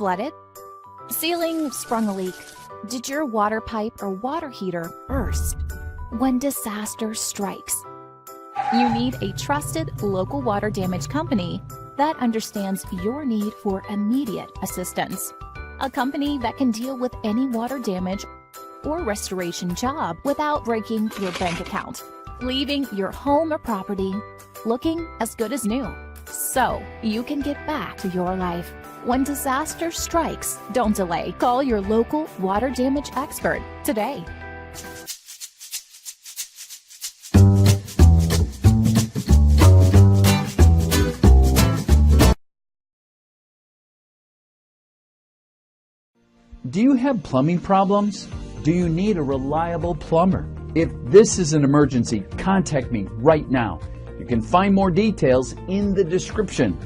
Flooded? Ceiling sprung a leak? Did your water pipe or water heater burst? When disaster strikes, you need a trusted local water damage company that understands your need for immediate assistance. A company that can deal with any water damage or restoration job without breaking your bank account, leaving your home or property looking as good as new, so you can get back to your life. When disaster strikes, don't delay. Call your local water damage expert today. Do you have plumbing problems? Do you need a reliable plumber? If this is an emergency, contact me right now. You can find more details in the description.